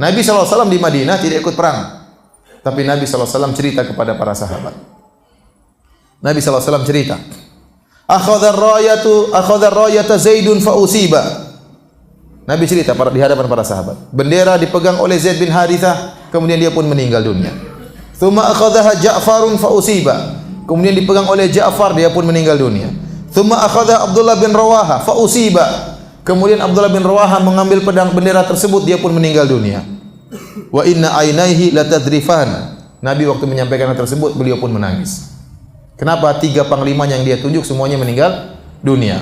Nabi SAW di Madinah tidak ikut perang. Tapi Nabi SAW cerita kepada para sahabat. Nabi SAW cerita, akhadha ar-rayata Zaidun fa usiba. Nabi cerita di hadapan para sahabat. Bendera dipegang oleh Zaid bin Harithah, kemudian dia pun meninggal dunia. Tsumma akhadhaha Ja'farun fa usiba. Kemudian dipegang oleh Ja'far, dia pun meninggal dunia. Tsumma akhadha Abdullah bin Rawaha fa usiba. Kemudian Abdullah bin Rawaha mengambil pedang bendera tersebut, dia pun meninggal dunia. Wa inna ainaihi latadrifan. Nabi waktu menyampaikan hal tersebut, beliau pun menangis. Kenapa? 3 panglima yang dia tunjuk semuanya meninggal dunia.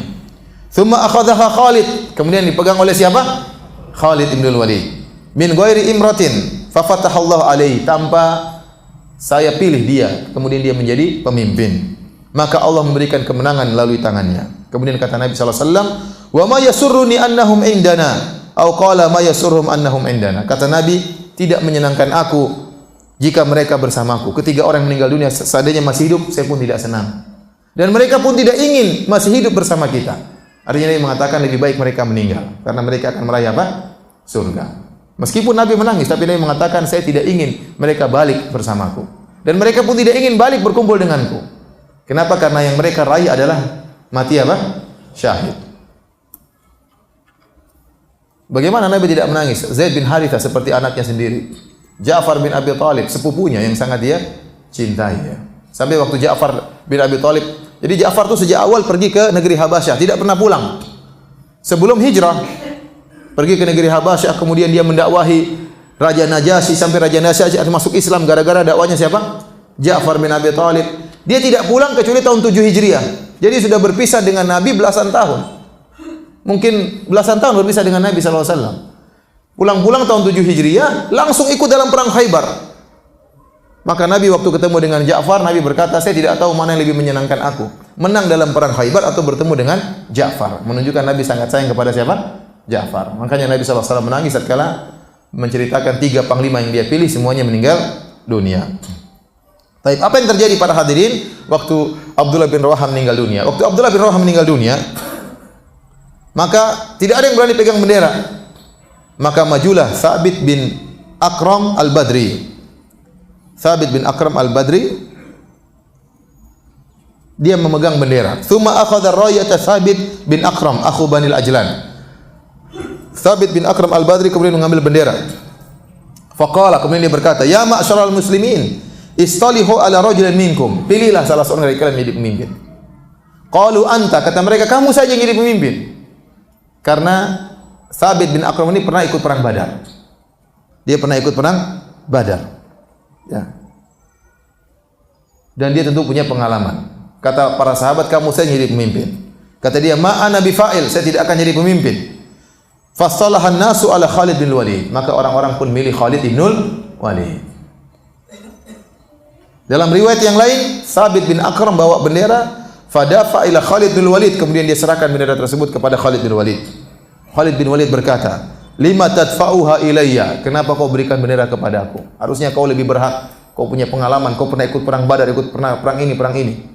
Tsumma akhadhaha Khalid. Kemudian dipegang oleh siapa? Khalid bin Walid. Min ghairi imratin fa fatahallahu alaihi. Tanpa saya pilih dia, kemudian dia menjadi pemimpin. Maka Allah memberikan kemenangan melalui tangannya. Kemudian kata Nabi sallallahu alaihi wasallam, "Wa ma yasurruni annahum indana." Atau qala ma yasurrum annahum indana. Kata Nabi, tidak menyenangkan aku jika mereka bersamaku. Ketiga orang yang meninggal dunia seandainya masih hidup, saya pun tidak senang. Dan mereka pun tidak ingin masih hidup bersama kita. Artinya Nabi mengatakan lebih baik mereka meninggal karena mereka akan meraih apa? Surga. Meskipun Nabi menangis, tapi Nabi mengatakan saya tidak ingin mereka balik bersamaku. Dan mereka pun tidak ingin balik berkumpul denganku. Kenapa? Karena yang mereka raih adalah mati apa? Syahid. Bagaimana Nabi tidak menangis? Zaid bin Harithah seperti anaknya sendiri. Ja'far bin Abi Thalib sepupunya yang sangat dia cintai. Ya. Sampai waktu Ja'far bin Abi Thalib, jadi Ja'far itu sejak awal pergi ke negeri Habasyah, tidak pernah pulang. Sebelum hijrah, pergi ke negeri Habasyah, kemudian dia mendakwahi Raja Najasyi sampai Raja Najasyi masuk Islam gara-gara dakwanya siapa? Ja'far bin Abi Thalib. Dia tidak pulang kecuali tahun 7 Hijriah. Jadi sudah berpisah dengan Nabi belasan tahun. Mungkin belasan tahun berpisah dengan Nabi SAW. Pulang-pulang tahun 7 Hijriah, langsung ikut dalam perang Khaybar. Maka Nabi waktu ketemu dengan Ja'far, Nabi berkata, saya tidak tahu mana yang lebih menyenangkan aku. Menang dalam perang Khaybar atau bertemu dengan Ja'far. Menunjukkan Nabi sangat sayang kepada siapa? Ja'far. Makanya Nabi SAW menangis tatkala menceritakan 3 panglima yang dia pilih, semuanya meninggal dunia. Baik, apa yang terjadi para hadirin waktu Abdullah bin Rawaha meninggal dunia? Waktu Abdullah bin Rawaha meninggal dunia, maka tidak ada yang berani pegang bendera. Maka majulah Thabit bin Akram al-Badri. Thabit bin Akram al-Badri, dia memegang bendera. Tsumma akhadha rayata Thabit bin Akram akhu Bani al-Ajlan. Thabit bin Akram al-Badri kemudian mengambil bendera. Faqala, kemudian dia berkata, "Ya ma'syaral muslimin, istalihu ala rajulin minkum." Pilihlah salah seorang dari kalian menjadi pemimpin. Qalu anta, kata mereka, kamu saja yang jadi pemimpin. Karena Thabit bin Akram ini pernah ikut perang Badar. Dia pernah ikut perang Badar. Ya. Dan dia tentu punya pengalaman. Kata para sahabat, kamu saja yang jadi pemimpin. Kata dia, ma ana bifa'il, saya tidak akan jadi pemimpin. Fasalahan nasu ala Khalid bin Walid. Maka orang-orang pun milih Khalid bin Walid. Dalam riwayat yang lain, Thabit bin Akram bawa bendera, fadafa ila Khalid bin Walid, kemudian dia serahkan bendera tersebut kepada Khalid bin Walid. Khalid bin Walid berkata, "Lima tadfa'uha ilayya?" Kenapa kau berikan bendera kepadaku? Harusnya kau lebih berhak. Kau punya pengalaman, kau pernah ikut perang Badar, ikut pernah perang ini.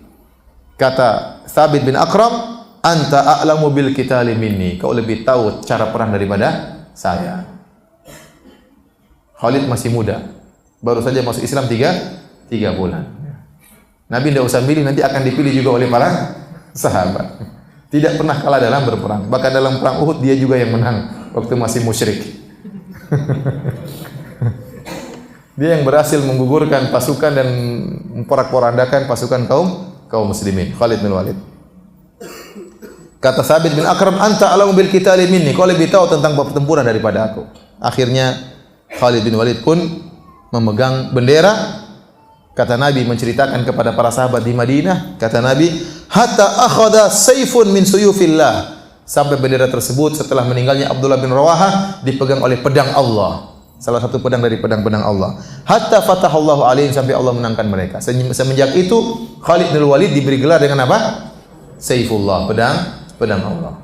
Kata Thabit bin Akram, "Anta a'lamu bil qitali minni." Kau lebih tahu cara perang daripada saya. Khalid masih muda. Baru saja masuk Islam 3 bulan. Nabi tidak usah milih, nanti akan dipilih juga oleh para sahabat. Tidak pernah kalah dalam berperang. Bahkan dalam perang Uhud dia juga yang menang waktu masih musyrik. Dia yang berhasil menggugurkan pasukan dan memporak-porandakan pasukan kaum muslimin. Khalid bin Walid. Kata Thabit bin Akram, "Anta a'lamu bil qitali minni." Kau lebih tahu tentang pertempuran daripada aku. Akhirnya Khalid bin Walid pun memegang bendera. Kata Nabi menceritakan kepada para sahabat di Madinah, kata Nabi, hatta akhadha sayfun min suyufillah, sampai bendera tersebut setelah meninggalnya Abdullah bin Rawaha dipegang oleh pedang Allah, salah satu pedang dari pedang-pedang Allah. Hatta fatahallahu alaihim, sampai Allah menangkan mereka. Semenjak itu Khalid bin Walid diberi gelar dengan apa? Saifullah, pedang Allah.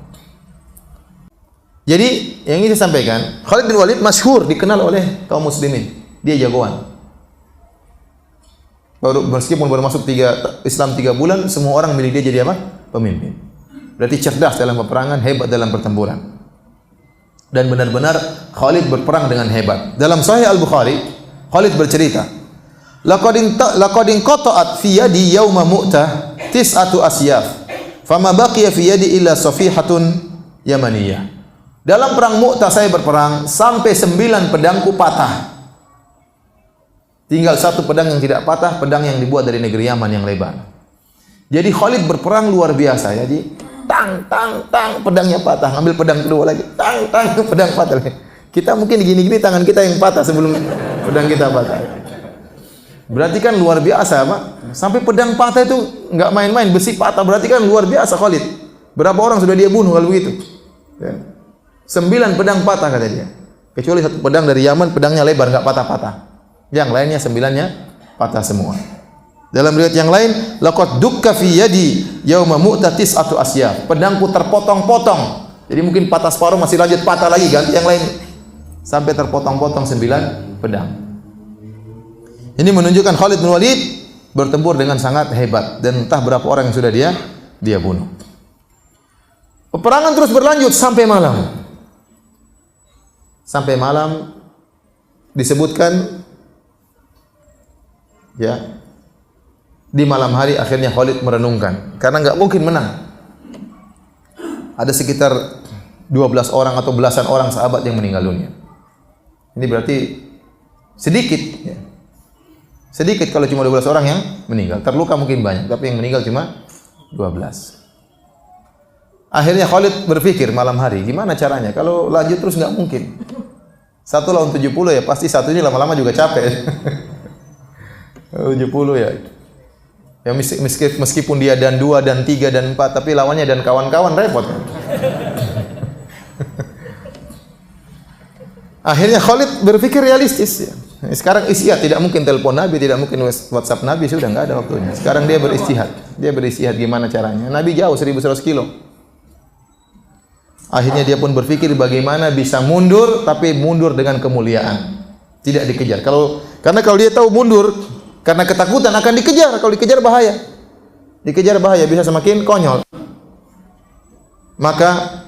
Jadi yang ini saya sampaikan, Khalid bin Walid masyhur, dikenal oleh kaum muslimin. Dia jagoan. Meskipun baru masuk Islam 3 bulan, semua orang milih dia jadi apa? Pemimpin. Berarti cerdas dalam peperangan, hebat dalam pertempuran. Dan benar-benar Khalid berperang dengan hebat. Dalam Sahih Al-Bukhari, Khalid bercerita, laqad inqata'at fi yadi yauma Mu'tah tis'atu asyaf, fama baqiya fi yadi illa safihatun yamaniyah. Dalam perang Mu'tah saya berperang sampai 9 pedangku patah. Tinggal 1 pedang yang tidak patah, pedang yang dibuat dari negeri Yaman yang lebar. Jadi Khalid berperang luar biasa. Jadi tang, pedangnya patah. Ngambil pedang kedua lagi. Tang, pedang patah. Kita mungkin gini-gini tangan kita yang patah sebelum pedang kita patah. Berarti kan luar biasa, Pak. Sampai pedang patah itu nggak main-main. Besi patah berarti kan luar biasa Khalid. Berapa orang sudah dia bunuh kalau begitu? Ya. 9 pedang patah kata dia. Kecuali 1 pedang dari Yaman, pedangnya lebar, nggak patah-patah. Yang lainnya 9-nya patah semua. Dalam riwayat yang lain, laqad dukka fi yadi yauma Mu'tah tis'atu asyaf. Pedangku terpotong-potong. Jadi mungkin patah separuh masih lanjut patah lagi, ganti yang lain. Sampai terpotong-potong 9 pedang. Ini menunjukkan Khalid bin Walid bertempur dengan sangat hebat dan entah berapa orang yang sudah dia bunuh. Peperangan terus berlanjut sampai malam. Sampai malam disebutkan ya, di malam hari akhirnya Khalid merenungkan karena nggak mungkin menang. Ada sekitar 12 orang atau belasan orang sahabat yang meninggal dunia. Ini berarti sedikit ya. Sedikit kalau cuma 12 orang yang meninggal. Terluka mungkin banyak, tapi yang meninggal cuma 12. Akhirnya Khalid berpikir malam hari, gimana caranya? Kalau lanjut terus nggak mungkin. 1 lawan 70 ya, pasti satu ini lama-lama juga capek. 70 ya. Ya meskipun dia dan 2 dan 3 dan 4 tapi lawannya dan kawan-kawan repot kan. Akhirnya Khalid berpikir realistis ya. Sekarang istihad, tidak mungkin telepon Nabi, tidak mungkin WhatsApp Nabi, sudah enggak ada waktunya. Sekarang dia beristihad. Dia beristihad gimana caranya? Nabi jauh 1100 kilo. Akhirnya dia pun berpikir bagaimana bisa mundur tapi mundur dengan kemuliaan. Tidak dikejar. Karena kalau dia tahu mundur karena ketakutan akan dikejar. Kalau dikejar bahaya. Dikejar bahaya, bisa semakin konyol. Maka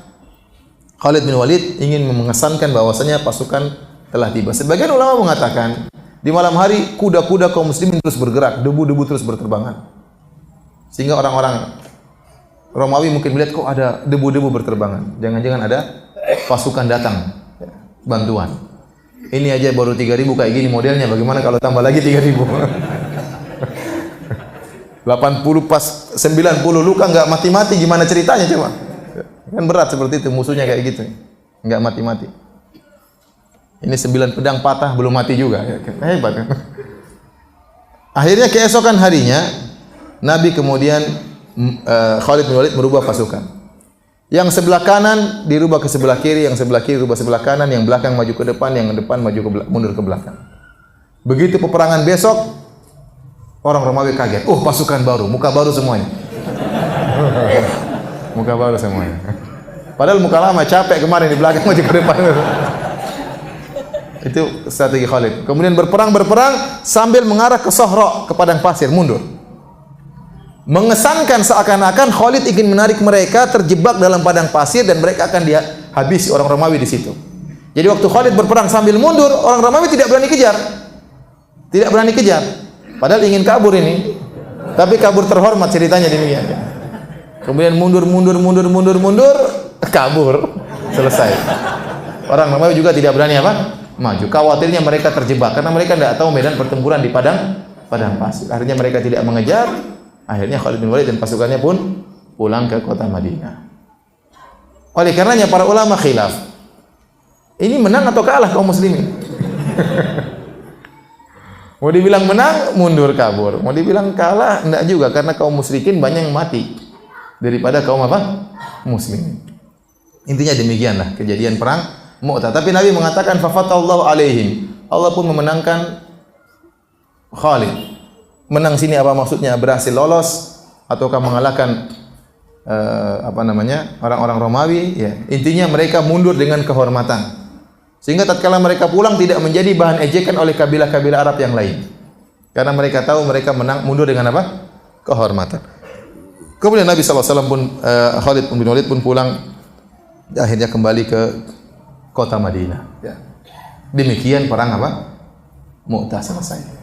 Khalid bin Walid ingin mengesankan bahwasanya pasukan telah tiba. Sebagian ulama mengatakan di malam hari kuda-kuda kaum muslimin terus bergerak, debu-debu terus berterbangan. Sehingga orang-orang Romawi mungkin melihat kok ada debu-debu berterbangan. Jangan-jangan ada pasukan datang bantuan. Ini aja baru 3.000 kayak gini modelnya, bagaimana kalau tambah lagi 3.000? 80 pas 90 luka nggak mati-mati, gimana ceritanya coba? Kan berat seperti itu, musuhnya kayak gitu. Nggak mati-mati. Ini 9 pedang patah belum mati juga. Hebat kan? Akhirnya keesokan harinya Nabi kemudian Khalid bin Walid merubah pasukan. Yang sebelah kanan dirubah ke sebelah kiri, yang sebelah kiri dirubah sebelah kanan, yang belakang maju ke depan, yang depan mundur ke belakang. Begitu peperangan besok, orang Romawi kaget. Oh, pasukan baru, muka baru semuanya. Muka baru semuanya. Padahal muka lama, capek kemarin di belakang maju ke depan. Itu strategi Khalid. Kemudian berperang sambil mengarah ke Sohra, ke padang pasir, mundur. Mengesankan seakan-akan Khalid ingin menarik mereka terjebak dalam padang pasir dan mereka akan dihabisi orang Romawi di situ. Jadi waktu Khalid berperang sambil mundur, orang Romawi tidak berani kejar. Tidak berani kejar. Padahal ingin kabur ini. Tapi kabur terhormat ceritanya demikian. Kemudian mundur, kabur. Selesai. Orang Romawi juga tidak berani apa? Maju. Khawatirnya mereka terjebak karena mereka tidak tahu medan pertempuran di padang pasir. Akhirnya mereka tidak mengejar. Akhirnya Khalid bin Walid dan pasukannya pun pulang ke kota Madinah. Oleh karenanya para ulama khilaf. Ini menang atau kalah kaum muslimin? Mau dibilang menang, mundur kabur. Mau dibilang kalah, enggak juga karena kaum musyrikin banyak yang mati daripada kaum apa? Muslimin. Intinya demikianlah kejadian perang Mu'tah. Tapi Nabi mengatakan fafatallahu alaihim. Allah pun memenangkan Khalid. Menang sini apa maksudnya? Berhasil lolos ataukah mengalahkan orang-orang Romawi? Ya. Intinya mereka mundur dengan kehormatan. Sehingga tatkala mereka pulang tidak menjadi bahan ejekan oleh kabilah-kabilah Arab yang lain. Karena mereka tahu mereka mundur dengan apa? Kehormatan. Kemudian Nabi SAW pun Khalid bin Walid pun pulang. Akhirnya kembali ke kota Madinah. Ya. Demikian perang apa? Mu'tah selesai.